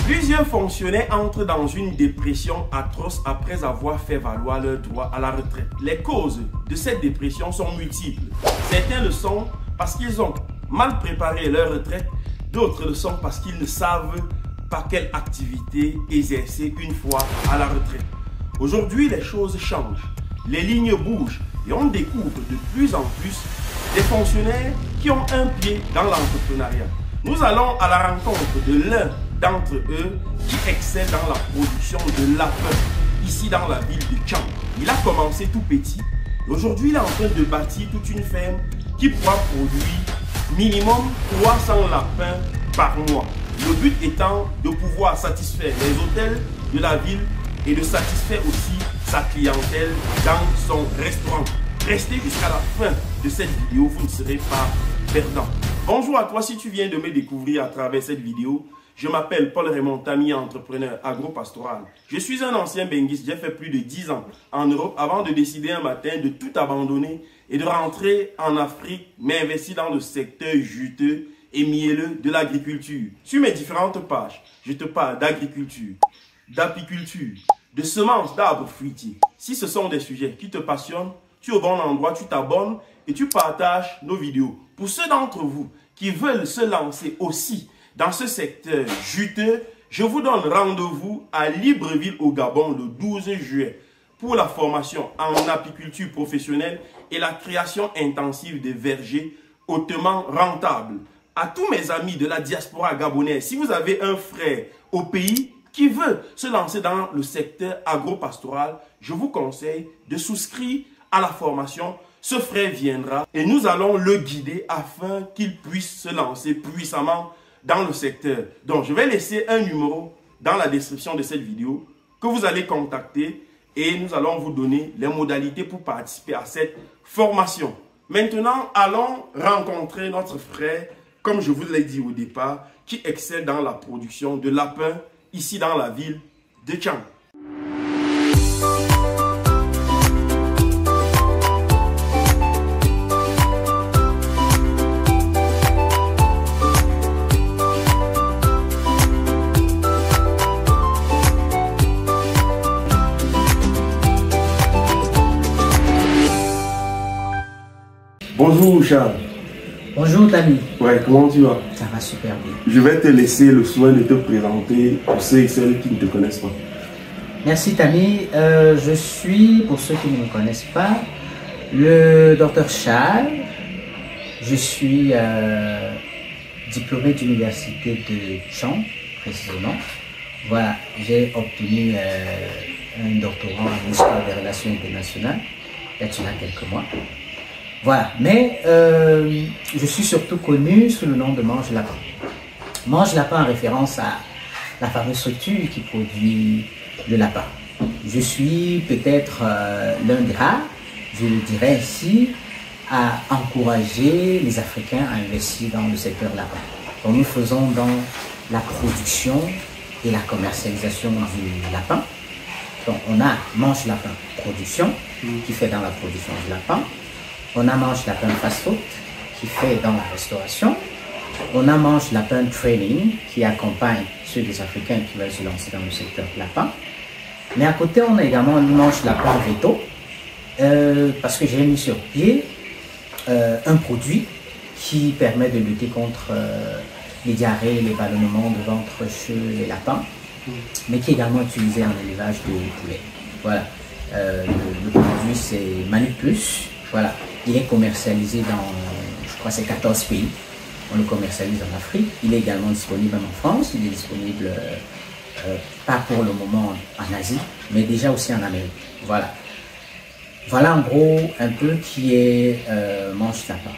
Plusieurs fonctionnaires entrent dans une dépression atroce après avoir fait valoir leur droit à la retraite. Les causes de cette dépression sont multiples. Certains le sont parce qu'ils ont mal préparé leur retraite, d'autres le sont parce qu'ils ne savent pas quelle activité exercer une fois à la retraite. Aujourd'hui, les choses changent, les lignes bougent et on découvre de plus en plus des fonctionnaires qui ont un pied dans l'entrepreneuriat. Nous allons à la rencontre de l'un d'entre eux qui excelle dans la production de lapins ici dans la ville de Tchang. Il a commencé tout petit. Aujourd'hui, il est en train de bâtir toute une ferme qui pourra produire minimum 300 lapins par mois. Le but étant de pouvoir satisfaire les hôtels de la ville et de satisfaire aussi sa clientèle dans son restaurant. Restez jusqu'à la fin de cette vidéo, vous ne serez pas perdant. Bonjour à toi si tu viens de me découvrir à travers cette vidéo. Je m'appelle Paul Raymond Tami, entrepreneur agro-pastoral. Je suis un ancien benguiste, j'ai fait plus de 10 ans en Europe avant de décider un matin de tout abandonner et de rentrer en Afrique, m'investir dans le secteur juteux et mielleux de l'agriculture. Sur mes différentes pages, je te parle d'agriculture, d'apiculture, de semences d'arbres fruitiers. Si ce sont des sujets qui te passionnent, tu es au bon endroit, tu t'abonnes et tu partages nos vidéos. Pour ceux d'entre vous qui veulent se lancer aussi dans ce secteur juteux, je vous donne rendez-vous à Libreville au Gabon le 12 juillet pour la formation en apiculture professionnelle et la création intensive de vergers hautement rentables. À tous mes amis de la diaspora gabonaise, si vous avez un frère au pays qui veut se lancer dans le secteur agro-pastoral, je vous conseille de souscrire à la formation. Ce frère viendra et nous allons le guider afin qu'il puisse se lancer puissamment dans le secteur. Donc, je vais laisser un numéro dans la description de cette vidéo que vous allez contacter et nous allons vous donner les modalités pour participer à cette formation. Maintenant, allons rencontrer notre frère, comme je vous l'ai dit au départ, qui excelle dans la production de lapins ici dans la ville de Tchang. Bonjour Charles. Bonjour Tami. Ouais, comment tu vas? Ça va super bien. Je vais te laisser le soin de te présenter pour ceux et celles qui ne te connaissent pas. Merci Tami. Je suis, pour ceux qui ne me connaissent pas, le docteur Charles. Je suis diplômé d'université de Tchang, précisément. Voilà, j'ai obtenu un doctorat en histoire des relations internationales il y a quelques mois. Voilà, mais je suis surtout connu sous le nom de Mange Lapin. Mange Lapin en référence à la fameuse structure qui produit le lapin. Je suis peut-être l'un des rares, je le dirais ainsi, à encourager les Africains à investir dans le secteur lapin. Donc nous faisons dans la production et la commercialisation du lapin. Donc on a Mange Lapin Production qui fait dans la production du lapin. On a Mange Lapin Fast Food qui fait dans la restauration. On a Mange Lapin Training qui accompagne ceux des Africains qui veulent se lancer dans le secteur lapin. Mais à côté, on a également Mange Lapin Veto parce que j'ai mis sur pied un produit qui permet de lutter contre les diarrhées, les ballonnements de ventre chez les lapins, mais qui est également utilisé en élevage de poulet. Voilà. Le produit, c'est Manu Plus. Voilà. Il est commercialisé dans, je crois, c'est 14 pays. On le commercialise en Afrique. Il est également disponible en France. Il est disponible, pas pour le moment en Asie, mais déjà aussi en Amérique. Voilà. Voilà en gros un peu qui est Mange Lapin.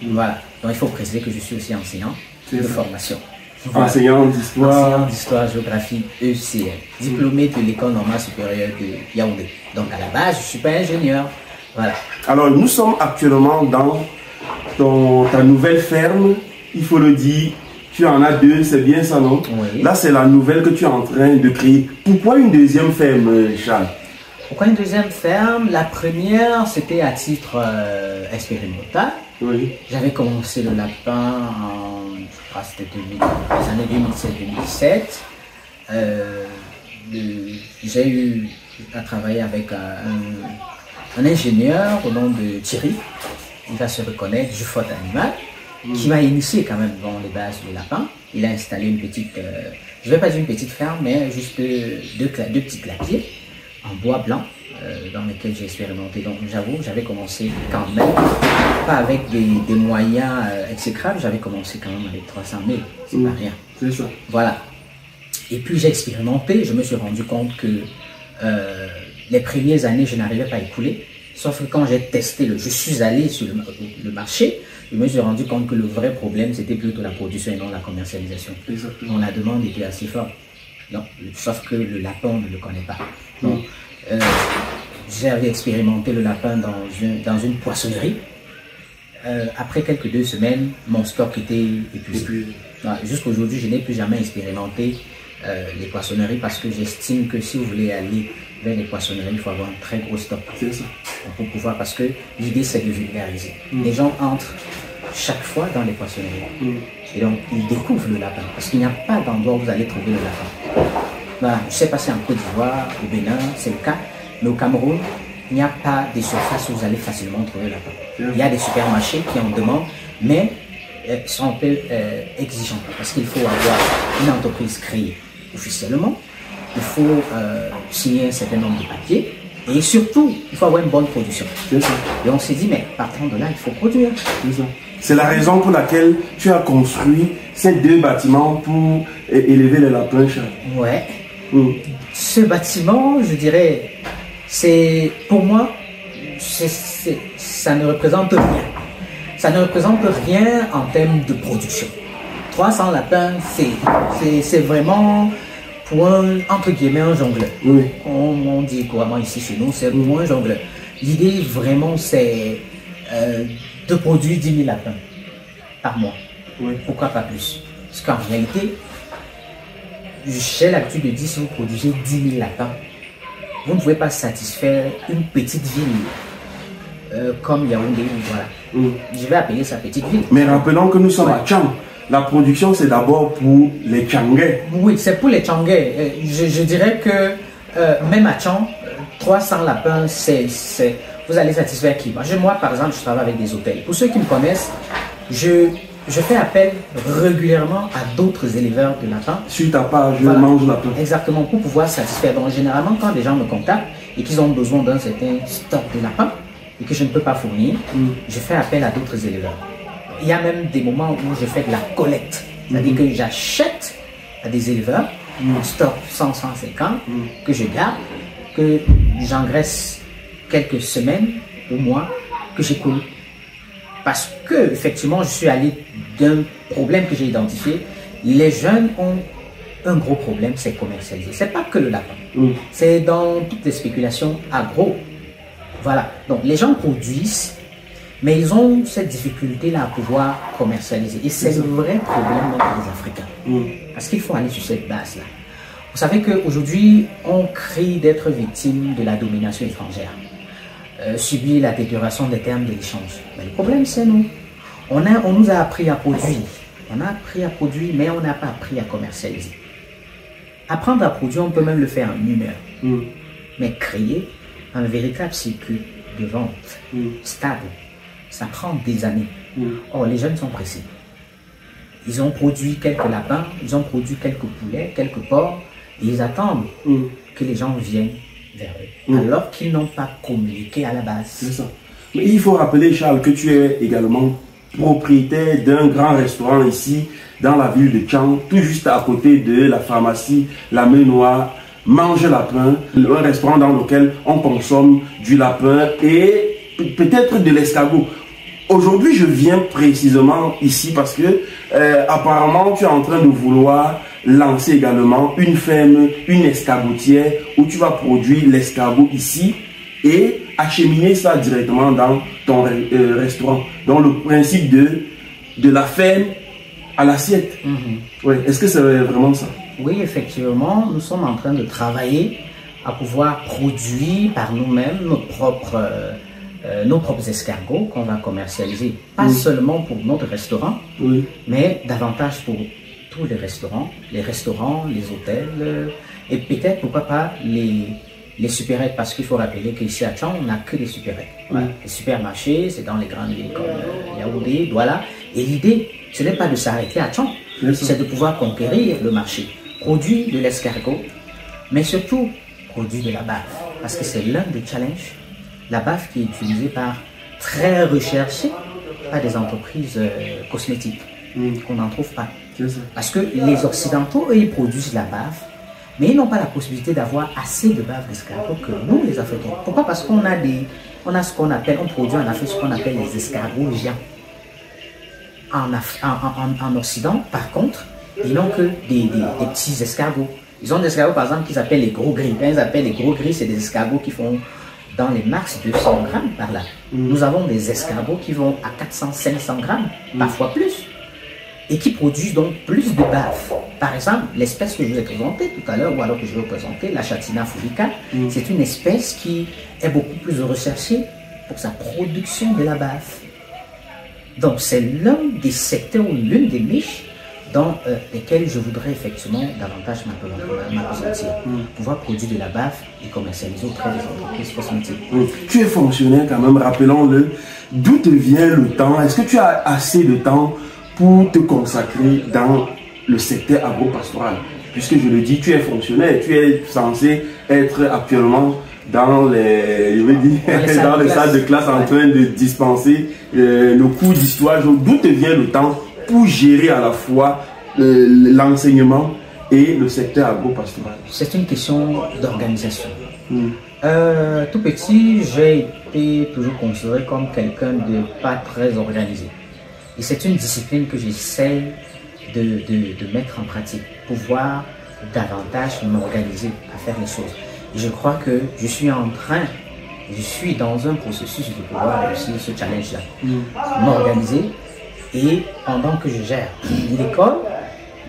Voilà. Donc il faut préciser que je suis aussi enseignant de formation. Voilà. Enseignant d'histoire. Enseignant d'histoire, géographie, ECL. Diplômé de l'école normale supérieure de Yaoundé. Donc à la base, je ne suis pas ingénieur. Voilà. Alors, nous sommes actuellement dans ta nouvelle ferme. Il faut le dire, tu en as deux, c'est bien ça, non? Oui. Là, c'est la nouvelle que tu es en train de créer. Pourquoi une deuxième ferme, Charles? Pourquoi une deuxième ferme? La première, c'était à titre expérimental. Oui. J'avais commencé le lapin en, je crois, c'était les années 2017-2017. J'ai eu à travailler avec un ingénieur au nom de Thierry, il va se reconnaître, du faute animal, qui m'a initié quand même dans les bases du lapin. Il a installé une petite, je ne vais pas dire une petite ferme, mais juste deux petits clapiers en bois blanc dans lesquels j'ai expérimenté. Donc j'avoue, j'avais commencé quand même, pas avec des moyens exécrables, j'avais commencé quand même avec 300 000, c'est pas rien. C'est ça. Voilà. Et puis j'ai expérimenté, je me suis rendu compte que les premières années, je n'arrivais pas à écouler. Sauf que quand j'ai testé, je suis allé sur le marché, je me suis rendu compte que le vrai problème, c'était plutôt la production et non la commercialisation. Exactement. Donc la demande était assez forte. Non, sauf que le lapin, on ne le connaît pas. Donc, j'avais expérimenté le lapin dans une poissonnerie. Après quelques 2 semaines, mon stock était épuisé. Jusqu'à aujourd'hui, je n'ai plus jamais expérimenté les poissonneries parce que j'estime que si vous voulez aller vers les poissonneries, il faut avoir un très gros stock. C'est ça. Pour pouvoir, parce que l'idée c'est de vulgariser. Les gens entrent chaque fois dans les poissonneries. Et donc ils découvrent le lapin parce qu'il n'y a pas d'endroit où vous allez trouver le lapin. Voilà, je sais pas si en Côte d'Ivoire, au Bénin, c'est le cas, mais au Cameroun, il n'y a pas des surfaces où vous allez facilement trouver le lapin. Il y a des supermarchés qui en demandent, mais sont un peu exigeants parce qu'il faut avoir une entreprise créée officiellement, il faut signer un certain nombre de papiers et surtout, il faut avoir une bonne production. C'est ça. Et on s'est dit, mais partant de là, il faut produire. C'est ça. C'est la raison pour laquelle tu as construit ces 2 bâtiments pour élever les lapins, Charles. Ouais. Ce bâtiment, je dirais, c'est pour moi, ça ne représente rien. Ça ne représente rien en termes de production. 300 lapins, c'est vraiment pour entre guillemets, un jongleur. Oui. On dit couramment ici chez nous, c'est pour un jongleur. L'idée vraiment, c'est de produire 10 000 lapins par mois. Oui. Pourquoi pas plus? Parce qu'en réalité, j'ai l'habitude de dire, si vous produisez 10 000 lapins, vous ne pouvez pas satisfaire une petite ville comme Yaoundé. Voilà. Je vais appeler ça petite ville. Mais rappelons que nous sommes à Tchang. La production, c'est d'abord pour les Tchangais. Oui, c'est pour les Tchangais. Je dirais que même à Tchang, 300 lapins, vous allez satisfaire qui? Moi, par exemple, je travaille avec des hôtels. Pour ceux qui me connaissent, je fais appel régulièrement à d'autres éleveurs de lapins. Sur ta page, je voilà. mange lapin. Exactement, pour pouvoir satisfaire. Donc, généralement, quand les gens me contactent et qu'ils ont besoin d'un certain stock de lapins et que je ne peux pas fournir, je fais appel à d'autres éleveurs. Il y a même des moments où je fais de la collecte. C'est-à-dire que j'achète à des éleveurs un stock 100-150 que je garde, que j'engraisse quelques semaines ou mois, que j'écoule. Parce que, effectivement, je suis allé d'un problème que j'ai identifié. Les jeunes ont un gros problème, c'est commercialiser. C'est pas que le lapin. C'est dans toutes les spéculations agro. Voilà. Donc, les gens produisent, mais ils ont cette difficulté-là à pouvoir commercialiser. Et c'est le vrai problème même pour les Africains. Parce qu'il faut aller sur cette base-là. Vous savez qu'aujourd'hui, on crie d'être victime de la domination étrangère. Subir la détérioration des termes de l'échange. Mais le problème, c'est nous. On nous a appris à produire. On a appris à produire, mais on n'a pas appris à commercialiser. Apprendre à produire, on peut même le faire en une heure. Mais créer un véritable circuit de vente stable, ça prend des années. Or, les jeunes sont pressés. Ils ont produit quelques lapins, ils ont produit quelques poulets, quelques porcs, et ils attendent que les gens viennent vers eux, alors qu'ils n'ont pas communiqué à la base. C'est ça. Mais il faut rappeler, Charles, que tu es également propriétaire d'un grand restaurant ici, dans la ville de Tchang, tout juste à côté de la pharmacie La Main Noire, Mange Lapin, un restaurant dans lequel on consomme du lapin et peut-être de l'escargot. Aujourd'hui, je viens précisément ici parce que apparemment, tu es en train de vouloir lancer également une ferme, une escargotière où tu vas produire l'escargot ici et acheminer ça directement dans ton restaurant. Donc, le principe de la ferme à l'assiette. Ouais. Est-ce que c'est vraiment ça? Oui, effectivement, nous sommes en train de travailler à pouvoir produire par nous-mêmes nos propres escargots qu'on va commercialiser, pas seulement pour notre restaurant, mais davantage pour tous les restaurants, les hôtels, et peut-être, pourquoi pas, les supérettes, parce qu'il faut rappeler qu'ici à Tchang, on n'a que des supérettes. Voilà. Les supermarchés, c'est dans les grandes villes comme Yaoundé, Douala. Et l'idée, ce n'est pas de s'arrêter à Tchang, c'est de pouvoir conquérir le marché. Produit de l'escargot, mais surtout produit de la bave. Parce que c'est l'un des challenges. La bave qui est utilisée très recherchée par des entreprises cosmétiques. Qu'on n'en trouve pas. Parce que les Occidentaux, eux, ils produisent la bave, mais ils n'ont pas la possibilité d'avoir assez de bave d'escargot que nous, les Africains. Pourquoi? Parce qu'on a ce qu'on appelle, on produit en Afrique ce qu'on appelle les escargots géants. En Occident, par contre, ils n'ont que des petits escargots. Ils ont des escargots, par exemple, qu'ils appellent les gros gris. Quand ils appellent les gros gris, c'est des escargots qui font dans les max 200 grammes par là. Nous avons des escargots qui vont à 400, 500 grammes, parfois plus, et qui produisent donc plus de bave. Par exemple, l'espèce que je vous ai présentée tout à l'heure, ou alors que je vais vous présenter, la Chatina fulica, c'est une espèce qui est beaucoup plus recherchée pour sa production de la bave. Donc c'est l'un des secteurs ou l'une des niches dans lesquelles je voudrais effectivement davantage m'appesantir. Pouvoir produire de la bave et commercialiser auprès des entreprises cosmétiques. Tu es fonctionnaire quand même, rappelons-le. D'où te vient le temps? Est-ce que tu as assez de temps pour te consacrer dans le secteur agro-pastoral? Puisque je le dis, tu es fonctionnaire, tu es censé être actuellement dans les, dans les salles de classe en train de dispenser le cours d'histoire. D'où te vient le temps pour gérer à la fois l'enseignement et le secteur agro-pastoral? C'est une question d'organisation. Tout petit, j'ai été toujours considéré comme quelqu'un de pas très organisé. Et c'est une discipline que j'essaie de mettre en pratique, pouvoir davantage m'organiser à faire les choses. Et je crois que je suis dans un processus de pouvoir réussir ce challenge-là. M'organiser, et pendant que je gère l'école,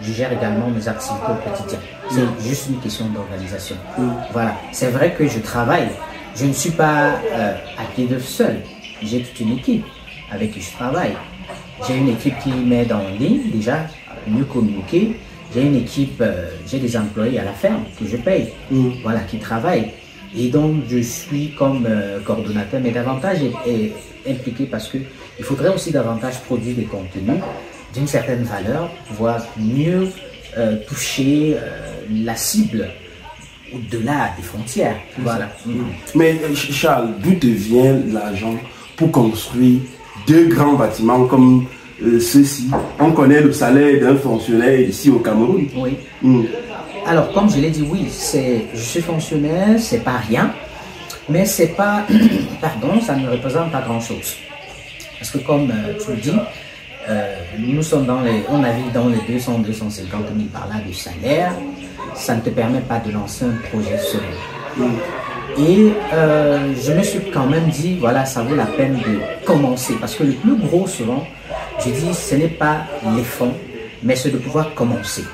je gère également mes activités au quotidien. C'est juste une question d'organisation. Voilà. C'est vrai que je travaille. Je ne suis pas à pied d'œuvre seul. J'ai toute une équipe avec qui je travaille. J'ai une équipe qui m'aide en ligne, déjà, à mieux communiquer. J'ai une équipe, j'ai des employés à la ferme que je paye, voilà, qui travaillent. Et donc, je suis comme coordonnateur, mais davantage impliqué parce qu'il faudrait aussi davantage produire des contenus d'une certaine valeur pour pouvoir mieux toucher la cible au-delà des frontières. Voilà. Mais Charles, d'où te vient l'argent pour construire deux grands bâtiments comme ceux-ci? On connaît le salaire d'un fonctionnaire ici au Cameroun. Oui. Alors, comme je l'ai dit, oui, je suis fonctionnaire, c'est pas rien, mais c'est pas, pardon, ça ne représente pas grand-chose. Parce que comme tu le dis, nous sommes on navigue dans les 200-250 000 par là de salaire. Ça ne te permet pas de lancer un projet seul. Et je me suis quand même dit, voilà, ça vaut la peine de commencer. Parce que le plus gros, souvent, je dis, ce n'est pas les fonds, mais c'est de pouvoir commencer.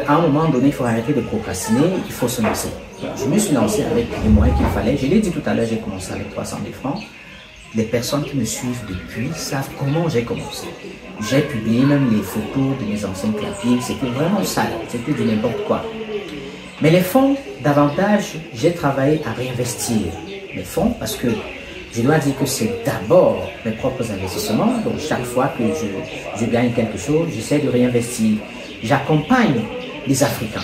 À un moment donné, il faut arrêter de procrastiner, il faut se lancer. Je me suis lancé avec les moyens qu'il fallait. Je l'ai dit tout à l'heure, j'ai commencé avec 300 000 francs. Les personnes qui me suivent depuis savent comment j'ai commencé. J'ai publié même les photos de mes anciens claviers. C'était vraiment sale, c'était du n'importe quoi. Mais les fonds, davantage, j'ai travaillé à réinvestir les fonds parce que je dois dire que c'est d'abord mes propres investissements. Donc chaque fois que je gagne quelque chose, j'essaie de réinvestir. J'accompagne les Africains.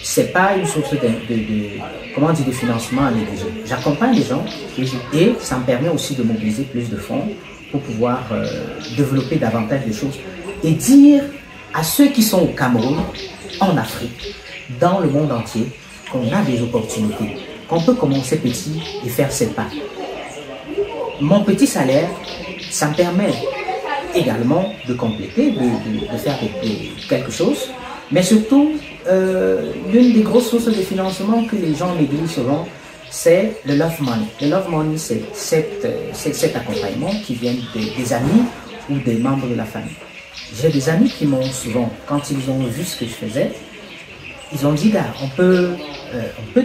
C'est pas une source de financement à négliger. J'accompagne les gens et ça me permet aussi de mobiliser plus de fonds pour pouvoir développer davantage de choses et dire à ceux qui sont au Cameroun, en Afrique, dans le monde entier, qu'on a des opportunités, qu'on peut commencer petit et faire ses pas. Mon petit salaire, ça me permet également de compléter, de faire quelque chose, mais surtout, l'une des grosses sources de financement que les gens négligent souvent, c'est le Love Money. Le Love Money, c'est cet accompagnement qui vient des amis ou des membres de la famille. J'ai des amis qui m'ont souvent, quand ils ont vu ce que je faisais, ils ont dit, gars, on peut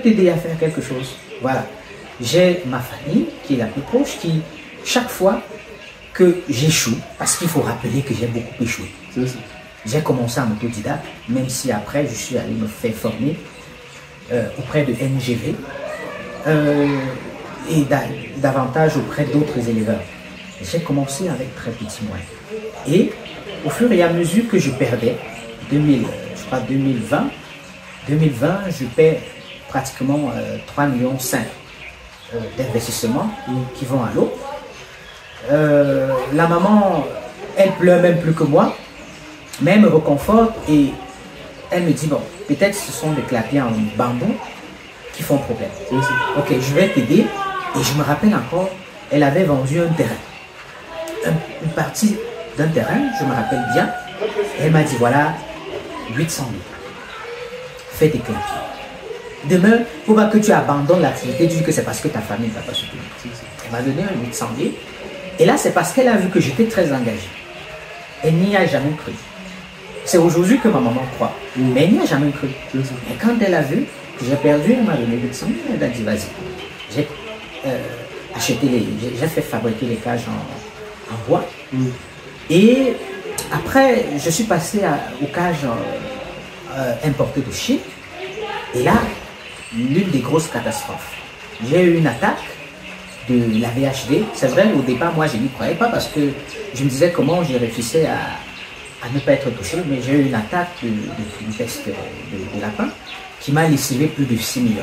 t'aider à faire quelque chose. Voilà. J'ai ma famille qui est la plus proche, qui, chaque fois que j'échoue, parce qu'il faut rappeler que j'ai beaucoup échoué. J'ai commencé en autodidacte, même si après je suis allé me faire former auprès de NGV et davantage auprès d'autres éleveurs. J'ai commencé avec très petits moyens. Et au fur et à mesure que je perdais, je crois 2020, je perds pratiquement 3,5 millions d'investissements qui vont à l'eau. La maman, elle pleure même plus que moi, mais elle me reconforte et elle me dit, bon, peut-être ce sont des clapiers en bambou qui font problème. Ok, je vais t'aider. Et je me rappelle encore, elle avait vendu un terrain. Une partie d'un terrain, je me rappelle bien. Et elle m'a dit, voilà, 800 000. Fais des clapiers. Demain, il ne faut pas que tu abandonnes l'activité, tu dis que c'est parce que ta famille ne va pas soutenir. Elle m'a donné un 800 000. Et là, c'est parce qu'elle a vu que j'étais très engagé. Elle n'y a jamais cru. C'est aujourd'hui que ma maman croit. Mais elle n'y a jamais cru. Et quand elle a vu que j'ai perdu, elle m'a donné 800 000. Elle a dit, vas-y. J'ai j'ai fait fabriquer les cages en bois. Et après, je suis passé aux cages importées de Chine. Et là, l'une des grosses catastrophes. J'ai eu une attaque de la VHD. C'est vrai, au départ, moi, je n'y croyais pas parce que je me disais comment j'ai réussi à ne pas être touché. Mais j'ai eu une attaque d'une peste de lapin qui m'a lessivé plus de 6 millions.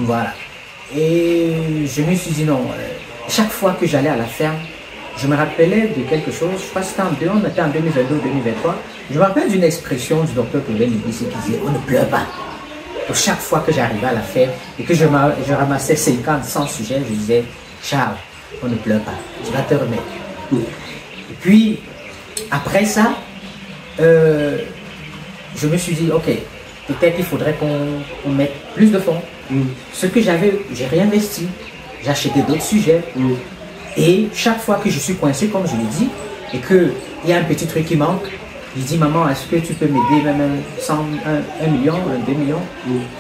Voilà. Et je me suis dit non, chaque fois que j'allais à la ferme, je me rappelais de quelque chose, je crois que c'était on était en 2022-2023, je me rappelle d'une expression du docteur Claudel Ibissi qui disait on ne pleure pas. Donc chaque fois que j'arrivais à la ferme et que je ramassais 50, 100 sujets, je disais Charles, on ne pleure pas, tu vas te remettre. Et puis, après ça, je me suis dit ok, peut-être qu'il faudrait qu'on mette plus de fonds. Ce que j'avais, j'ai réinvesti, j'ai acheté d'autres sujets. Et chaque fois que je suis coincé, comme je l'ai dit, et qu'il y a un petit truc qui manque, je dis maman, est-ce que tu peux m'aider même 1 million, 2 millions?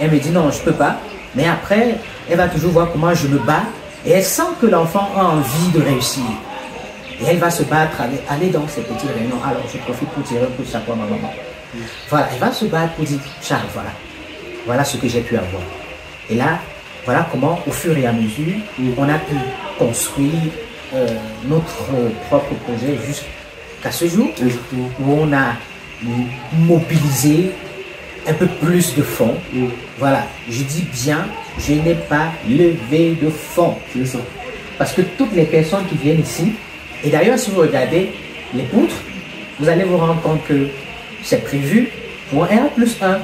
Elle me dit non, je ne peux pas. Mais après, elle va toujours voir comment je me bats et elle sent que l'enfant a envie de réussir. Et elle va se battre, aller dans ces petites réunions. Alors je profite pour tirer un coup de chapeau à ma maman. Voilà, elle va se battre pour dire Charles, voilà ce que j'ai pu avoir. Et là, voilà comment, au fur et à mesure, on a pu construire notre propre projet jusqu'à ce jour, où on a mobilisé un peu plus de fonds. Voilà, je dis bien, je n'ai pas levé de fonds. Parce que toutes les personnes qui viennent ici, et d'ailleurs, si vous regardez les poutres, vous allez vous rendre compte que c'est prévu pour 1+1.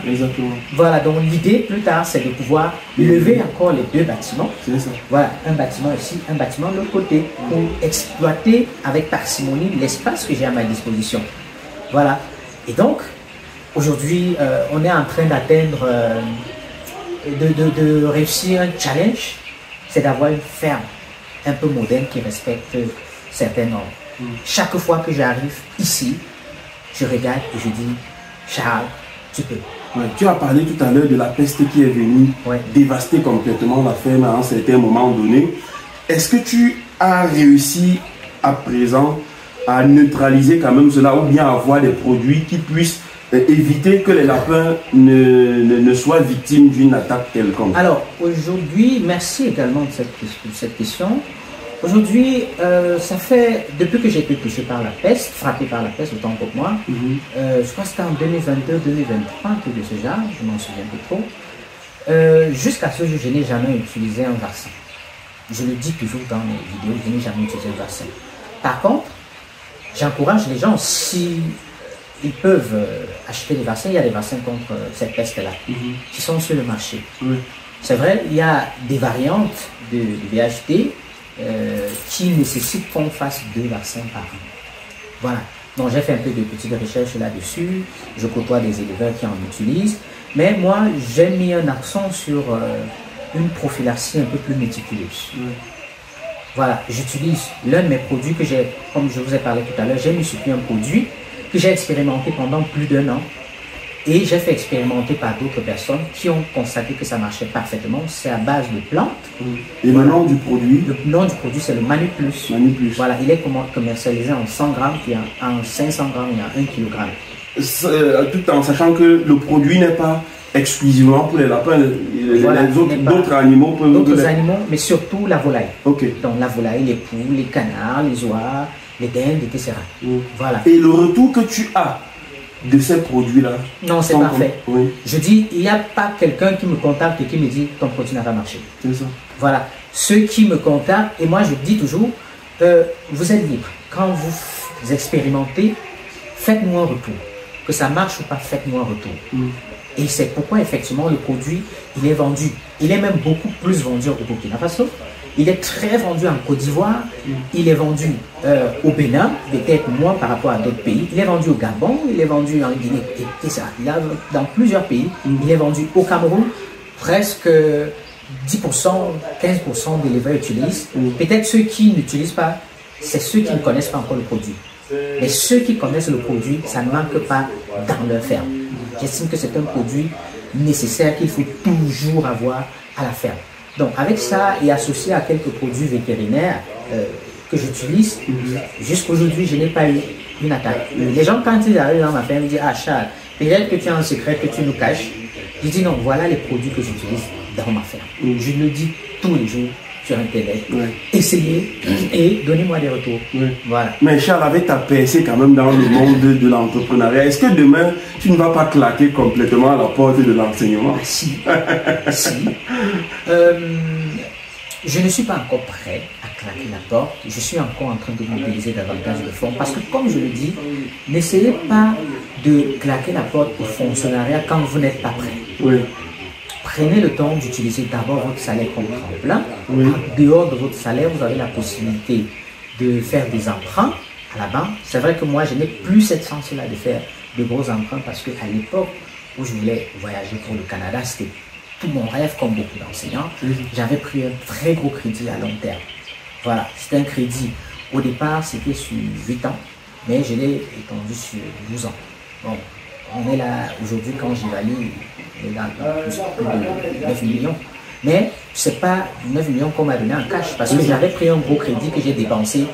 Exactement. Voilà, donc l'idée plus tard, c'est de pouvoir lever encore les deux bâtiments. C'est ça. Voilà, un bâtiment ici, un bâtiment de l'autre côté, pour exploiter avec parcimonie l'espace que j'ai à ma disposition. Voilà. Et donc, aujourd'hui, on est en train d'atteindre, de réussir un challenge, c'est d'avoir une ferme un peu moderne qui respecte certains normes. Chaque fois que j'arrive ici, je regarde et je dis, Charles, tu peux. Ouais, tu as parlé tout à l'heure de la peste qui est venue dévaster complètement la ferme à un certain moment donné. Est-ce que tu as réussi à présent à neutraliser quand même cela ou bien avoir des produits qui puissent éviter que les lapins ne soient victimes d'une attaque quelconque? Alors aujourd'hui, merci également de cette question. Aujourd'hui, ça fait, depuis que j'ai été touché par la peste, frappé par la peste autant pour moi, je crois que c'était en 2022-2023, tout de ce genre, je m'en souviens plus trop. Jusqu'à ce jour, je n'ai jamais utilisé un vaccin. Je le dis toujours dans mes vidéos, je n'ai jamais utilisé un vaccin. Par contre, j'encourage les gens, si ils peuvent acheter des vaccins, il y a des vaccins contre cette peste-là, qui sont sur le marché. C'est vrai, il y a des variantes de VHD, qui nécessite qu'on fasse 2 vaccins par an. Voilà. Donc j'ai fait un peu de petites recherches là-dessus. Je côtoie des éleveurs qui en utilisent. Mais moi, j'ai mis un accent sur une prophylaxie un peu plus méticuleuse. Voilà. J'utilise l'un de mes produits que j'ai, comme je vous ai parlé tout à l'heure, j'ai mis sur pied un produit que j'ai expérimenté pendant plus d'1 an. Et j'ai fait expérimenter par d'autres personnes qui ont constaté que ça marchait parfaitement. C'est à base de plantes. Et le nom du produit? Le nom du produit, c'est le Manu Plus. Manu Plus. Voilà, il est commercialisé en 100 grammes, puis en 500 grammes et en 1 kg. tout en sachant que le produit n'est pas exclusivement pour les lapins. Voilà, D'autres animaux peuvent... D'autres animaux, mais surtout la volaille. Okay. Donc la volaille, les poules, les canards, les oies, les dindes, etc. Voilà. Et le retour que tu as de ces produits-là? Non, c'est parfait. Oui. Je dis, il n'y a pas quelqu'un qui me contacte et qui me dit ton produit n'a pas marché. C'est ça. Voilà. Ceux qui me contactent, et moi je dis toujours, vous êtes libre. Quand vous expérimentez, faites-moi un retour. Que ça marche ou pas, faites-moi un retour. Et c'est pourquoi effectivement le produit, il est vendu. Il est même beaucoup plus vendu au Burkina Faso. Il est très vendu en Côte d'Ivoire. Il est vendu au Bénin, peut-être moins par rapport à d'autres pays. Il est vendu au Gabon, il est vendu en Guinée, etc. Il a dans plusieurs pays. Il est vendu au Cameroun. Presque 10%, 15% d'éleveurs utilisent. Peut-être ceux qui n'utilisent pas, c'est ceux qui ne connaissent pas encore le produit. Mais ceux qui connaissent le produit, ça ne manque pas dans leur ferme. J'estime que c'est un produit nécessaire qu'il faut toujours avoir à la ferme. Donc avec ça et associé à quelques produits vétérinaires que j'utilise, jusqu'aujourd'hui je n'ai pas eu une attaque. Les gens quand ils arrivent dans ma ferme, ils disent ah Charles, peut-être que tu as un secret que tu nous caches. Je dis non, voilà les produits que j'utilise dans ma ferme. Je le dis tous les jours sur Internet. Essayez et donnez-moi des retours. Voilà. Mais Charles, avec ta percée quand même dans le monde de l'entrepreneuriat, est-ce que demain tu ne vas pas claquer complètement à la porte de l'enseignement? Si. Je ne suis pas encore prêt à claquer la porte. Je suis encore en train de mobiliser davantage de fonds. Parce que comme je le dis, n'essayez pas de claquer la porte au fonctionnariat quand vous n'êtes pas prêt. Prenez le temps d'utiliser d'abord votre salaire comme tremplin. En dehors de votre salaire, vous avez la possibilité de faire des emprunts à la banque. C'est vrai que moi, je n'ai plus cette chance-là de faire de gros emprunts parce qu'à l'époque où je voulais voyager pour le Canada, c'était tout mon rêve comme beaucoup d'enseignants. J'avais pris un très gros crédit à long terme. Voilà, c'était un crédit. Au départ, c'était sur 8 ans, mais je l'ai étendu sur 12 ans. Bon, on est là aujourd'hui quand j'évalue. Et dans plus de 9 millions. Mais ce n'est pas 9 millions qu'on m'a donné en cash parce que j'avais pris un gros crédit que j'ai dépensé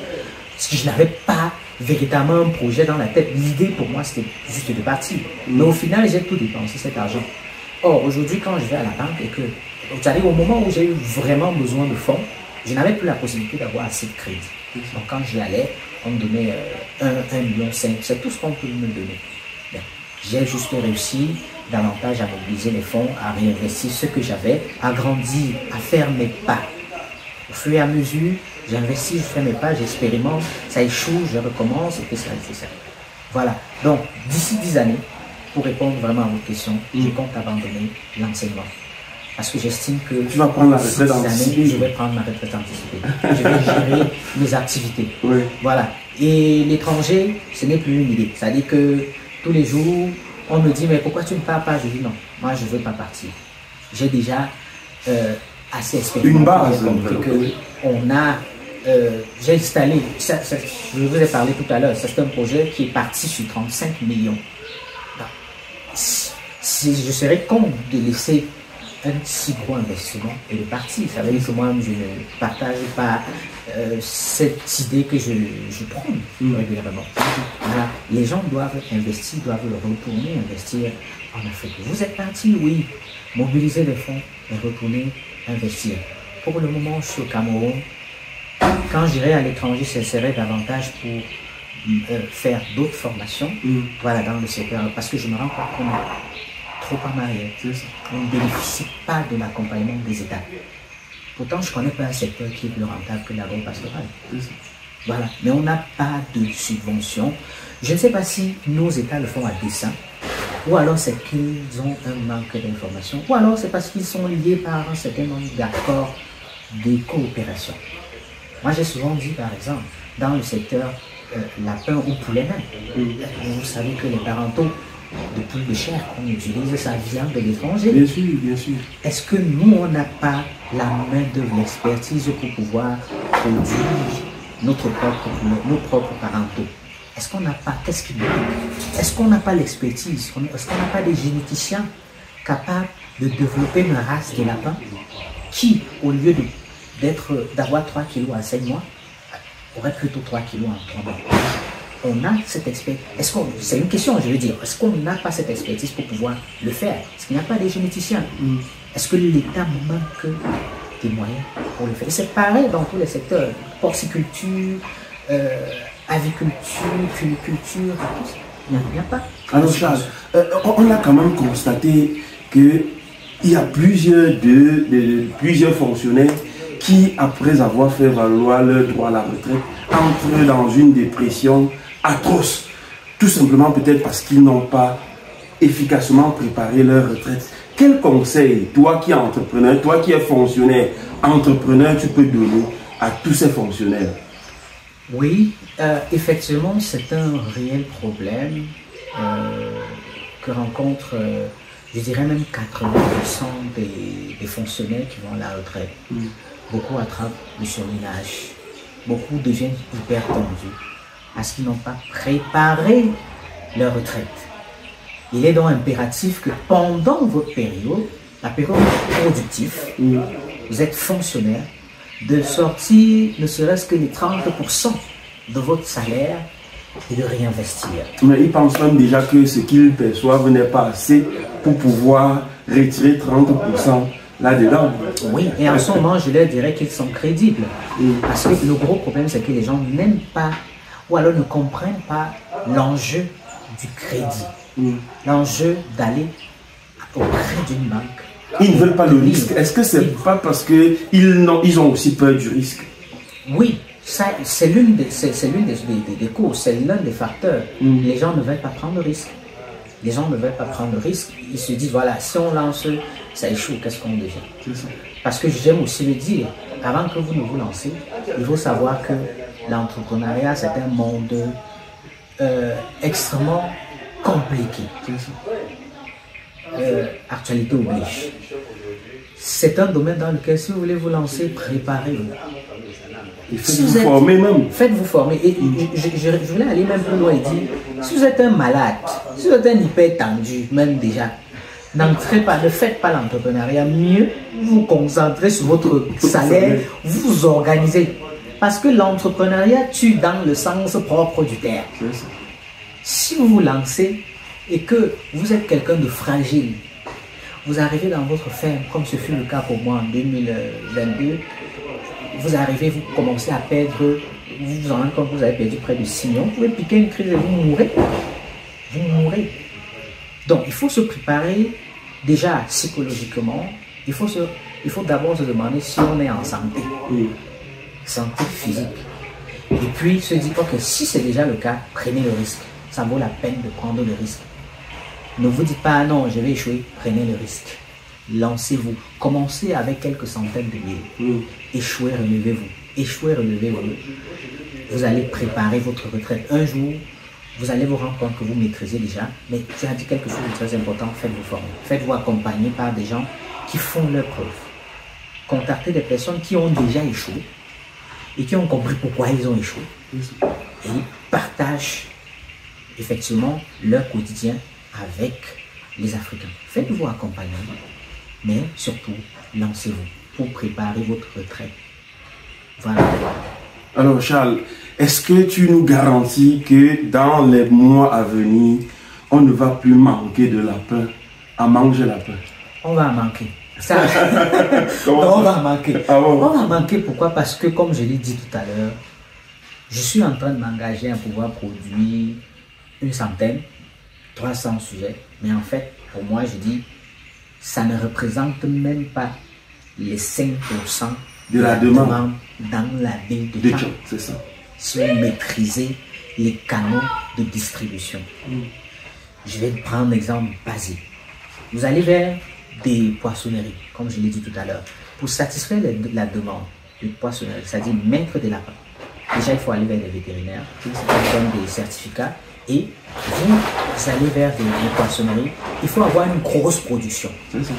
parce que je n'avais pas véritablement un projet dans la tête. L'idée pour moi c'était juste de partir. Mais au final j'ai tout dépensé cet argent. Or aujourd'hui quand je vais à la banque et que vous savez, au moment où j'ai eu vraiment besoin de fonds, je n'avais plus la possibilité d'avoir assez de crédit. Donc quand j'y allais, on me donnait 1,5 million. C'est tout ce qu'on peut me donner. J'ai juste réussi davantage à mobiliser les fonds, à réinvestir ce que j'avais, à grandir, à faire mes pas. Au fur et à mesure, j'investis, je fais mes pas, j'expérimente, ça échoue, je recommence, et ça. Voilà. Donc, d'ici 10 années, pour répondre vraiment à votre question, je compte abandonner l'enseignement. Parce que j'estime que tu vas prendre la retraite anticipée. Je vais prendre ma retraite anticipée. Je vais gérer mes activités. Voilà. Et l'étranger, ce n'est plus une idée. C'est-à-dire que tous les jours, on me dit, mais pourquoi tu ne pars pas? Je dis non, moi je ne veux pas partir. J'ai déjà assez expérimenté. Une base. J'ai installé, je vous ai parlé tout à l'heure, c'est un projet qui est parti sur 35 millions. Donc, si je serais con de laisser un si gros investissement et de partir. Ça veut dire que moi, je ne partage pas cette idée que je prône régulièrement. Voilà. Les gens doivent investir, doivent retourner investir en Afrique. Vous êtes parti, oui, mobiliser les fonds et retourner investir. Pour le moment, je suis au Cameroun. Quand j'irai à l'étranger, ce serait davantage pour faire d'autres formations voilà, dans le secteur. Parce que je me rends compte qu'on est trop en arrière. On ne bénéficie pas de l'accompagnement des États. Pourtant, je ne connais pas un secteur qui est plus rentable que l'agro-pastoral. Voilà. Mais on n'a pas de subvention. Je ne sais pas si nos États le font à dessein, ou alors c'est qu'ils ont un manque d'information, ou alors c'est parce qu'ils sont liés par un certain nombre d'accords de coopération. Moi, j'ai souvent dit, par exemple, dans le secteur lapin ou poulet nain, vous savez que les parentaux de poules de chair qu'on utilise, ça vient de l'étranger. Bien sûr, bien sûr. Est-ce que nous, on n'a pas la main-d'œuvre, l'expertise pour pouvoir produire nos propres parentaux? Est-ce qu'on n'a pas, qu'est-ce qui manque? Est-ce qu'on n'a pas l'expertise? Est-ce qu'on n'a pas des généticiens capables de développer une race de lapins qui, au lieu d'avoir 3 kilos à 5 mois, aurait plutôt 3 kilos en 3 mois? on a cette expertise? C'est une question, je veux dire. Est-ce qu'on n'a pas cette expertise pour pouvoir le faire? Est-ce qu'il n'y a pas des généticiens? Est-ce que l'État manque des moyens pour le faire? C'est pareil dans tous les secteurs. Porciculture, aviculture, culture, il n'y a pas. Alors Charles, on a quand même constaté qu'il y a plusieurs fonctionnaires qui, après avoir fait valoir leur droit à la retraite, entrent dans une dépression atroce. Tout simplement peut-être parce qu'ils n'ont pas efficacement préparé leur retraite. Quel conseil, toi qui es entrepreneur, toi qui es fonctionnaire, entrepreneur, tu peux donner à tous ces fonctionnaires? Oui, effectivement, c'est un réel problème que rencontrent, je dirais même 80% des fonctionnaires qui vont à la retraite. Beaucoup attrapent le surmenage, beaucoup deviennent hyper tendus parce qu'ils n'ont pas préparé leur retraite. Il est donc impératif que pendant votre période, la période productive, vous êtes fonctionnaire, de sortir ne serait-ce que les 30% de votre salaire et de réinvestir. Mais ils pensent même déjà que ce qu'ils perçoivent n'est pas assez pour pouvoir retirer 30% là-dedans. Oui, et en ce moment, je leur dirais qu'ils sont crédibles. Parce que le gros problème, c'est que les gens n'aiment pas ou alors ne comprennent pas l'enjeu du crédit. L'enjeu d'aller auprès d'une banque. Ils ne veulent pas le risque. Est-ce que c'est pas parce qu'ils ont aussi peur du risque? Oui, c'est l'une des causes, c'est l'un des facteurs. Les gens ne veulent pas prendre le risque. Les gens ne veulent pas prendre le risque. Ils se disent, voilà, si on lance, ça échoue, qu'est-ce qu'on devient? Parce que j'aime aussi le dire, avant que vous ne vous lancez, il faut savoir que l'entrepreneuriat, c'est un monde extrêmement compliqué. Actualité oblige. C'est un domaine dans lequel, si vous voulez vous lancer, préparez-vous. Et faites-vous former même. Faites-vous former. Et je voulais aller même plus loin et dire, si vous êtes un malade, si vous êtes un hyper tendu, même déjà, n'entrez pas, ne faites pas l'entrepreneuriat. Mieux vous concentrez sur votre salaire, vous organisez. Parce que l'entrepreneuriat tue dans le sens propre du terme. Si vous vous lancez et que vous êtes quelqu'un de fragile, vous arrivez dans votre ferme, comme ce fut le cas pour moi en 2022, vous arrivez, vous commencez à perdre, vous vous en rendez compte que vous avez perdu près de 6 millions, vous pouvez piquer une crise et vous mourrez. Vous mourrez. Donc il faut se préparer déjà psychologiquement, il faut d'abord se demander si on est en santé, santé physique. Et puis se dire que si c'est déjà le cas, prenez le risque. Ça vaut la peine de prendre le risque. Ne vous dites pas, non, je vais échouer, prenez le risque. Lancez-vous. Commencez avec quelques centaines de milliers. Échouez, relevez-vous. Échouez, relevez-vous. Vous allez préparer votre retraite. Un jour, vous allez vous rendre compte que vous maîtrisez déjà. Mais tu as dit quelque chose de très important, faites-vous former. Faites-vous accompagner par des gens qui font leurs preuves. Contactez des personnes qui ont déjà échoué et qui ont compris pourquoi ils ont échoué. Et ils partagent effectivement leur quotidien avec les Africains. Faites-vous accompagner, mais surtout, lancez-vous pour préparer votre retraite. Voilà. Alors Charles, est-ce que tu nous garantis que dans les mois à venir, on ne va plus manquer de lapin, à manger lapin? On va en manquer. Ça, on va en manquer. Ah bon? On va en manquer, pourquoi? Parce que, comme je l'ai dit tout à l'heure, je suis en train de m'engager à pouvoir produire 100, 300 sujets. Mais en fait, pour moi, je dis, ça ne représente même pas les 5% de la demande dans la ville de Tchad. C'est ça. Si vous maîtrisez les canaux de distribution. Je vais prendre l'exemple basique. Vous allez vers des poissonneries, comme je l'ai dit tout à l'heure. Pour satisfaire la demande de poissonnerie, c'est-à-dire mettre des lapins, déjà il faut aller vers des vétérinaires qui donnent des certificats. Et vous allez vers des poissonneries, il faut avoir une grosse production. C'est ça.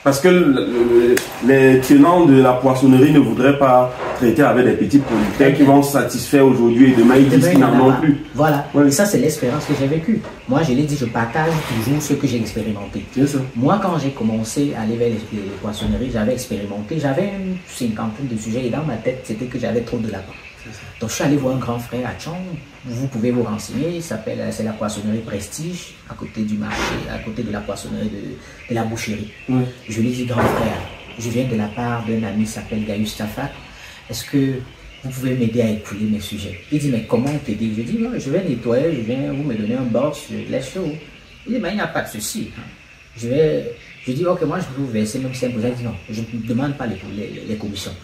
Parce que les tenants de la poissonnerie ne voudraient pas traiter avec des petits producteurs qui vont satisfaire aujourd'hui et demain ils disent qu'ils n'en ont plus. Voilà, et ça c'est l'expérience que j'ai vécue. Moi je l'ai dit, je partage toujours ce que j'ai expérimenté. Moi quand j'ai commencé à aller vers les poissonneries, j'avais expérimenté, j'avais une 50aine de sujets et dans ma tête c'était que j'avais trop de lapins. Donc je suis allé voir un grand frère à Tchang, vous pouvez vous renseigner, c'est la poissonnerie Prestige, à côté du marché, à côté de la poissonnerie de la boucherie. Je lui ai dit, grand frère, je viens de la part d'un ami qui s'appelle Gaius Tafak, est-ce que vous pouvez m'aider à écouler mes sujets? Il dit, mais comment t'aider? Je dis, non, je vais nettoyer, je viens vous me donner un box, je laisse chaud. Il dit, mais il n'y a pas de souci. Je dis, ok, moi je peux vous verser même 5%. Il dit, non, je ne demande pas les commissions.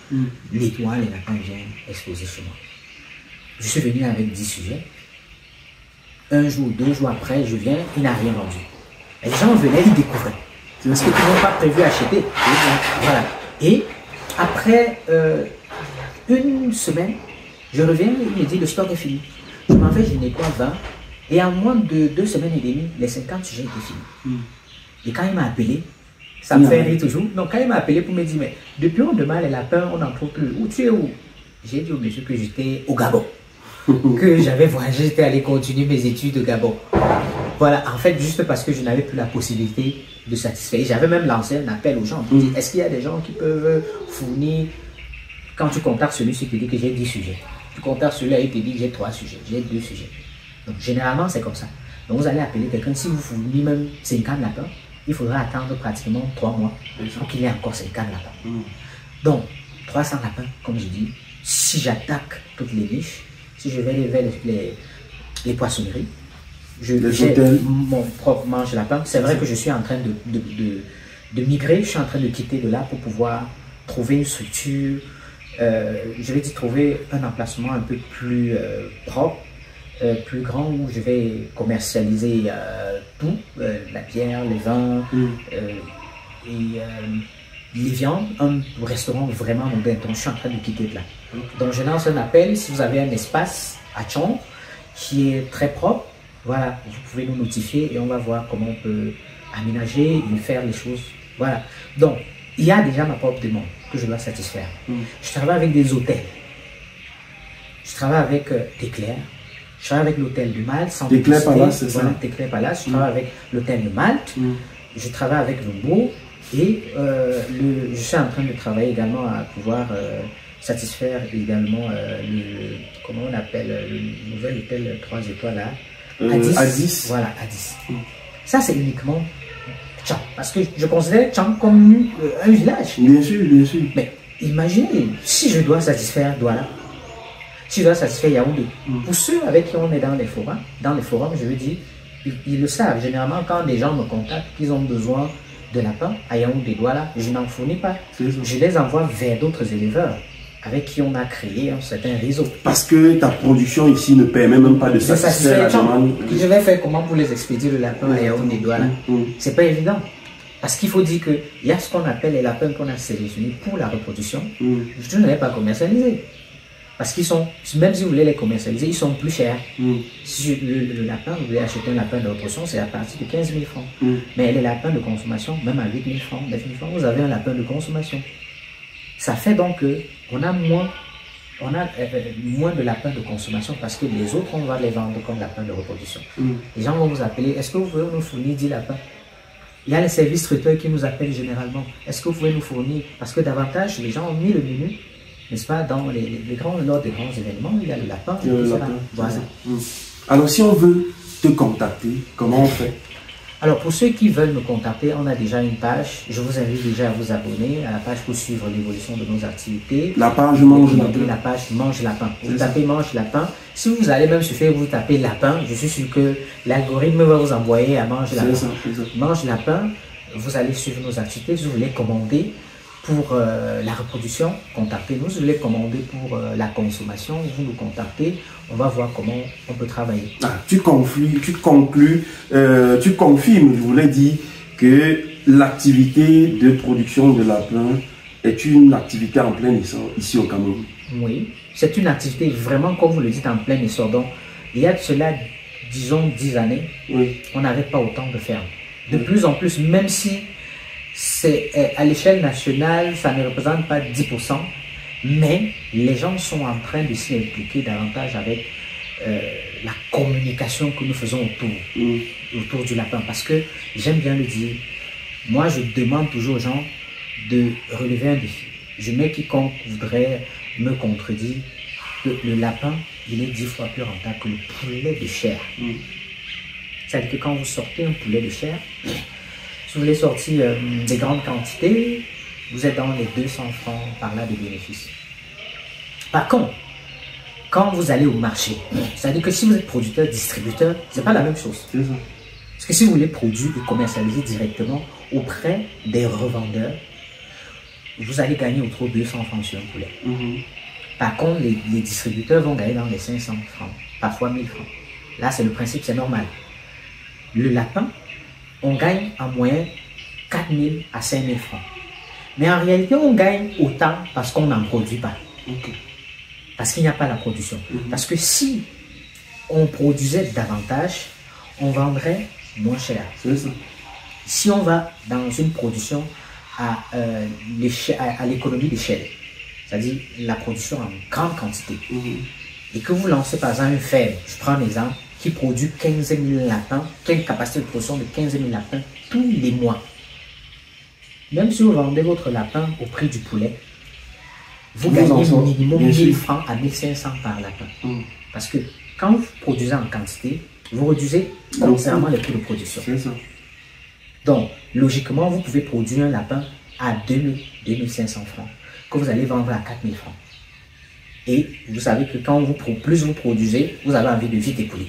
L'étoile, les lapins viennent exposer chez moi. Je suis venu avec 10 sujets. Un jour, 2 jours après, je viens, il n'a rien vendu. Et les gens venaient, ils découvraient. Parce qu'ils n'ont pas prévu acheter. Voilà. Et après une semaine, je reviens, il me dit, le stock est fini. Je m'en vais, je nettoie 20. Et en moins de 2 semaines et demie, les 50 sujets étaient finis. Et quand il m'a appelé, ça me fait rire toujours. Donc quand il m'a appelé pour me dire, mais depuis on demande les lapins, on n'en trouve plus. Où tu es où? J'ai dit au monsieur que j'étais au Gabon. Que j'avais voyagé, j'étais allé continuer mes études au Gabon. Voilà, en fait, juste parce que je n'avais plus la possibilité de satisfaire. J'avais même lancé un appel aux gens. Est-ce qu'il y a des gens qui peuvent fournir, quand tu contactes celui-ci, il te dit que j'ai 10 sujets. Tu contactes celui-là, il te dit que j'ai 3 sujets, j'ai 2 sujets. Donc généralement, c'est comme ça. Donc vous allez appeler quelqu'un, si vous fournissez même 50 lapins, il faudra attendre pratiquement 3 mois pour qu'il y ait encore 50 lapins. Donc, 300 lapins, comme je dis, si j'attaque toutes les niches, si je vais vers les poissonneries, j'ai mon propre mange lapin. C'est vrai que je suis en train de migrer, je suis en train de quitter de là pour pouvoir trouver une structure, je vais dire trouver un emplacement un peu plus propre, plus grand, où je vais commercialiser tout, la bière, les vins et les viandes, un restaurant vraiment moderne. Donc je suis en train de quitter de là. Donc je lance un appel, si vous avez un espace à Tchang qui est très propre, voilà, vous pouvez nous notifier et on va voir comment on peut aménager et faire les choses. Voilà. Donc il y a déjà ma propre demande que je dois satisfaire. Je travaille avec des hôtels, je travaille avec Téclair. Je travaille avec l'hôtel du Malte. Téclair Palace, c'est ça? Voilà, Téclair Palace. Je travaille avec l'hôtel du Malte. Je travaille avec le Beau. Et je suis en train de travailler également à pouvoir satisfaire également comment on appelle le nouvel hôtel 3 étoiles là. Addis. Voilà, Addis. Ça, c'est uniquement Tchang. Parce que je considère Tchang comme un village. Bien sûr, bien sûr. Mais imaginez, si je dois satisfaire Douala, si je dois satisfaire Yaoundé, pour ceux avec qui on est dans les forums, je veux dire, ils le savent. Généralement, quand les gens me contactent, qu'ils ont besoin de lapins à Yaoundé, Douala, je n'en fournis pas. Je les envoie vers d'autres éleveurs avec qui on a créé un certain réseau. Parce que ta production ici ne permet même pas de satisfaire la demande. Je vais faire comment pour les expédier le lapin à Yaoundé, Douala? C'est pas évident. Parce qu'il faut dire qu'il y a ce qu'on appelle les lapins qu'on a sélectionnés pour la reproduction. Je ne les ai pas commercialisés. Parce qu'ils sont, même si vous voulez les commercialiser, ils sont plus chers. Si le lapin, vous voulez acheter un lapin de reproduction, c'est à partir de 15 000 francs. Mais les lapins de consommation, même à 8 000 francs, 9 000 francs, vous avez un lapin de consommation. Ça fait donc qu'on a moins de lapins de consommation parce que les autres, on va les vendre comme lapins de reproduction. Les gens vont vous appeler, est-ce que vous pouvez nous fournir 10 lapins? Il y a les services traiteurs qui nous appellent généralement. Est-ce que vous pouvez nous fournir? Parce que davantage, les gens ont mis le menu, n'est-ce pas, lors des grands événements, il y a le lapin. Voilà. Alors, si on veut te contacter, comment on fait? Alors, pour ceux qui veulent me contacter, on a déjà une page. Je vous invite déjà à vous abonner à la page pour suivre l'évolution de nos activités. La page Mange Lapin. La page Mange Lapin. Vous tapez Mange Lapin. Si vous allez même suffire vous tapez Lapin, je suis sûr que l'algorithme va vous envoyer à Mange Lapin. Mange Lapin, vous allez suivre nos activités. Si vous voulez commander pour la reproduction, contactez-nous. Si vous voulez commander pour la consommation, vous nous contactez. On va voir comment on peut travailler. Tu confirmes, je voulais dire, que l'activité de production de lapins est une activité en plein essor ici au Cameroun. Oui, c'est une activité vraiment, comme vous le dites, en plein essor. Donc, il y a de cela, disons, 10 années, on n'avait pas autant de fermes. De plus en plus, même si c'est à l'échelle nationale, ça ne représente pas 10%, mais les gens sont en train de s'y impliquer davantage avec la communication que nous faisons autour du lapin. Parce que j'aime bien le dire, moi je demande toujours aux gens de relever un défi. Je mets quiconque voudrait me contredire, le lapin, il est 10 fois plus rentable que le poulet de chair. C'est-à-dire que quand vous sortez un poulet de chair, si vous voulez sortir des grandes quantités, vous êtes dans les 200 francs par là de bénéfices. Par contre, quand vous allez au marché, c'est-à-dire que si vous êtes producteur, distributeur, ce n'est pas la même chose. C'est ça. Parce que si vous voulez produire et commercialiser directement auprès des revendeurs, vous allez gagner autour de 200 francs sur un poulet. Par contre, les distributeurs vont gagner dans les 500 francs, parfois 1000 francs. Là, c'est le principe, c'est normal. Le lapin, on gagne en moyenne 4000 à 5000 francs. Mais en réalité, on gagne autant parce qu'on n'en produit pas. Parce qu'il n'y a pas la production. Parce que si on produisait davantage, on vendrait moins cher. Si on va dans une production à l'économie d'échelle, c'est-à-dire la production en grande quantité, et que vous lancez par exemple une ferme, je prends un exemple, qui produit 15 000 lapins, qui a une capacité de production de 15 000 lapins tous les mois. Même si vous vendez votre lapin au prix du poulet, vous gagnez minimum 1000 francs à 1500 par lapin. Parce que quand vous produisez en quantité, vous réduisez considérablement les coûts de production. Donc, logiquement, vous pouvez produire un lapin à 2000, 2500 francs, que vous allez vendre à 4000 francs. Et vous savez que quand plus vous produisez, vous avez envie de vite écouler.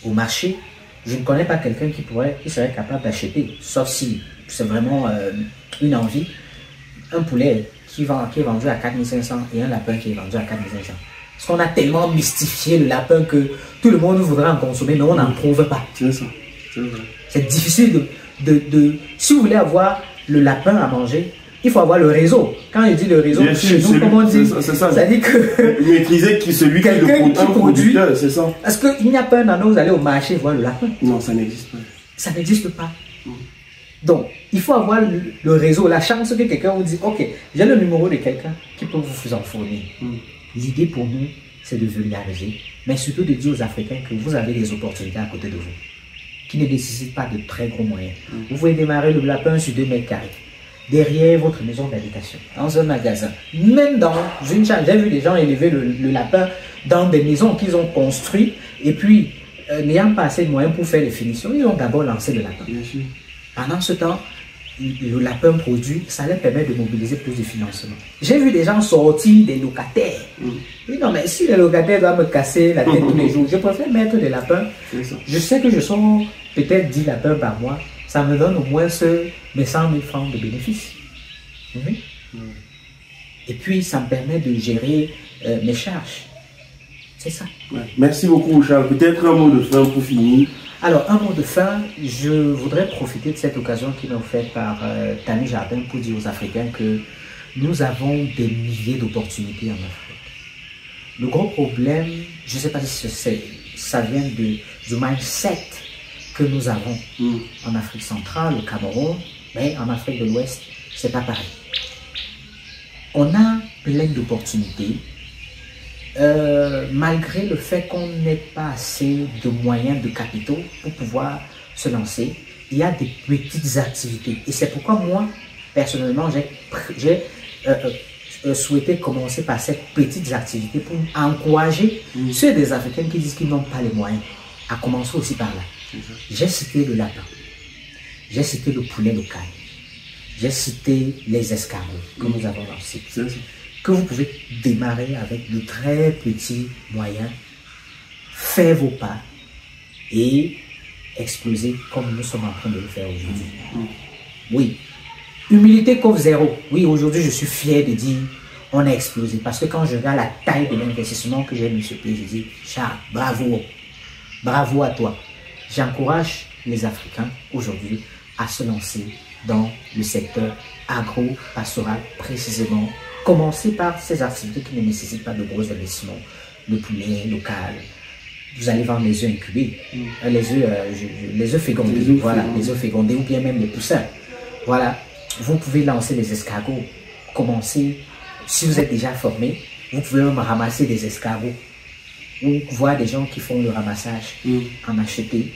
Au marché, je ne connais pas quelqu'un qui serait capable d'acheter, sauf si c'est vraiment une envie, un poulet qui est vendu à 4500 et un lapin qui est vendu à 4500. Parce qu'on a tellement mystifié le lapin que tout le monde voudrait en consommer, mais on n'en trouve pas. C'est difficile si vous voulez avoir le lapin à manger, il faut avoir le réseau. Quand je dis le réseau, chez nous, comment on dit, ça dit que maîtriser celui qui produit, c'est ça. Parce qu'il n'y a pas un an où vous allez au marché voir le lapin. Non, ça n'existe pas. Ça n'existe pas. Donc, il faut avoir le réseau, la chance que quelqu'un vous dise, ok, j'ai le numéro de quelqu'un qui peut vous en fournir. L'idée pour nous, c'est de vulgariser, mais surtout de dire aux Africains que vous avez des opportunités à côté de vous, qui ne nécessitent pas de très gros moyens. Vous pouvez démarrer le lapin sur 2 mètres carrés, derrière votre maison d'habitation, dans un magasin, même dans une chambre. J'ai vu des gens élever le lapin dans des maisons qu'ils ont construites, et puis, n'ayant pas assez de moyens pour faire les finitions, ils ont d'abord lancé le lapin. Pendant ce temps, le lapin produit, ça leur permet de mobiliser plus de financement. J'ai vu des gens sortir des locataires. Non, mais si les locataires doivent me casser la tête tous les jours, je préfère mettre des lapins. Je sais que je sors peut-être 10 lapins par mois. Ça me donne au moins mes 100 000 francs de bénéfices. Et puis, ça me permet de gérer mes charges. C'est ça. Merci beaucoup, Charles. Peut-être un mot de fin pour finir. Alors, un mot de fin, je voudrais profiter de cette occasion qui m'est offerte par Tani Jardin pour dire aux Africains que nous avons des milliers d'opportunités en Afrique. Le gros problème, je ne sais pas si ça vient du mindset que nous avons en Afrique centrale, au Cameroun, mais en Afrique de l'Ouest, c'est pas pareil. On a plein d'opportunités. Malgré le fait qu'on n'ait pas assez de moyens, de capitaux pour pouvoir se lancer, il y a des petites activités. Et c'est pourquoi moi, personnellement, j'ai souhaité commencer par ces petites activités pour encourager ceux des Africains qui disent qu'ils n'ont pas les moyens à commencer aussi par là. J'ai cité le lapin, j'ai cité le poulet local, j'ai cité les escargots que nous avons lancés. Que vous pouvez démarrer avec de très petits moyens, faire vos pas et exploser comme nous sommes en train de le faire aujourd'hui. Oui, humilité coffre 0. Oui, aujourd'hui je suis fier de dire on a explosé parce que quand je regarde la taille de l'investissement que j'ai mis sur pied, je dis Charles, bravo, bravo à toi. J'encourage les Africains aujourd'hui à se lancer dans le secteur agro-pastoral précisément. Commencez par ces activités qui ne nécessitent pas de gros investissements. Le poulet local. Vous allez vendre les œufs incubés, les œufs fécondés, les œufs fécondés ou bien même les poussins. Voilà, vous pouvez lancer les escargots. Commencez, si vous êtes déjà formé, vous pouvez même ramasser des escargots ou voir des gens qui font le ramassage, en acheter,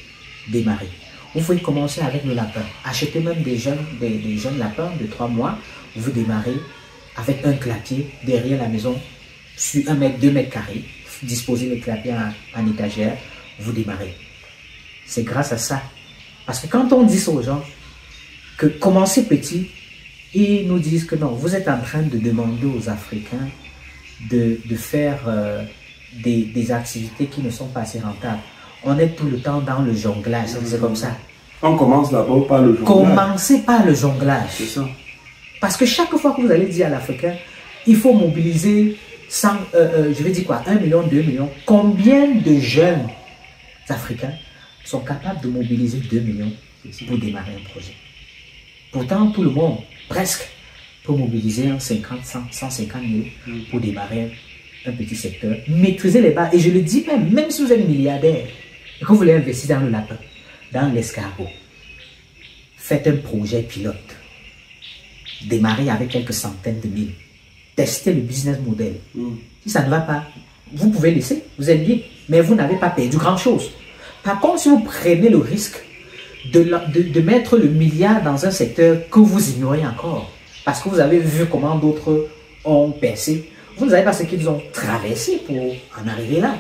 démarrer. Vous pouvez commencer avec le lapin. Achetez même des jeunes lapins de 3 mois. Vous démarrez avec un clapier derrière la maison sur 1 mètre, 2 mètres carrés, disposez les clapiers en étagère, vous démarrez. C'est grâce à ça. Parce que quand on dit aux gens que commencez petit, ils nous disent que non, vous êtes en train de demander aux Africains de faire des activités qui ne sont pas assez rentables. On est tout le temps dans le jonglage, c'est comme ça. On commence d'abord par le jonglage. Commencez par le jonglage. C'est ça. Parce que chaque fois que vous allez dire à l'Africain, il faut mobiliser 100, je vais dire quoi, 1 million, 2 millions. Combien de jeunes Africains sont capables de mobiliser 2 millions pour démarrer un projet? Pourtant, tout le monde, presque, peut mobiliser 50, 100, 150 000 pour démarrer un petit secteur. Maîtriser les bases. Et je le dis même si vous êtes milliardaire et que vous voulez investir dans le lapin, dans l'escargot, faites un projet pilote. Démarrez avec quelques centaines de mille. Testez le business model. Si ça ne va pas, vous pouvez laisser, vous êtes libre, mais vous n'avez pas perdu grand-chose. Par contre, si vous prenez le risque de mettre le milliard dans un secteur que vous ignorez encore, parce que vous avez vu comment d'autres ont percé, vous ne savez pas ce qu'ils ont traversé pour en arriver là.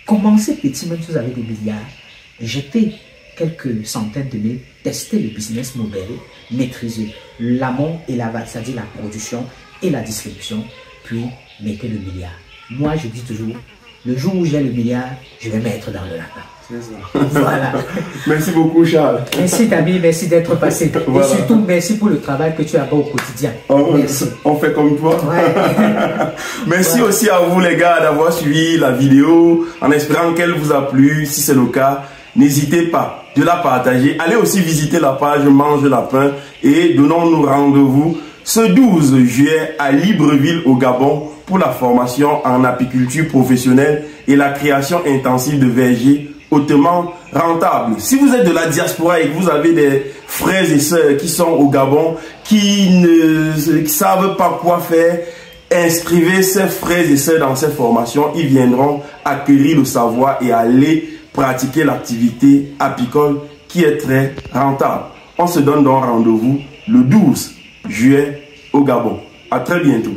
Commencez petit, même si vous avez des milliards, jetez quelques centaines de mille, testez le business model, maîtrisez l'amont et l'aval, c'est-à-dire la production et la distribution, puis mettez le milliard. Moi, je dis toujours, le jour où j'ai le milliard, je vais mettre dans le lapin. C'est ça. Voilà. Merci beaucoup, Charles. Merci, Tammy, merci d'être passé. Voilà. Et surtout, merci pour le travail que tu as fait au quotidien. Merci. On fait comme toi. Ouais. Merci aussi à vous, les gars, d'avoir suivi la vidéo, en espérant qu'elle vous a plu. Si c'est le cas, n'hésitez pas de la partager. Allez aussi visiter la page Mange Lapin et donnons-nous rendez-vous ce 12 juillet à Libreville au Gabon pour la formation en apiculture professionnelle et la création intensive de vergers hautement rentables. Si vous êtes de la diaspora et que vous avez des frères et sœurs qui sont au Gabon, qui ne savent pas quoi faire, inscrivez ces frères et sœurs dans ces formations. Ils viendront acquérir le savoir et aller pratiquer l'activité apicole qui est très rentable. On se donne donc rendez-vous le 12 juillet au Gabon. À très bientôt.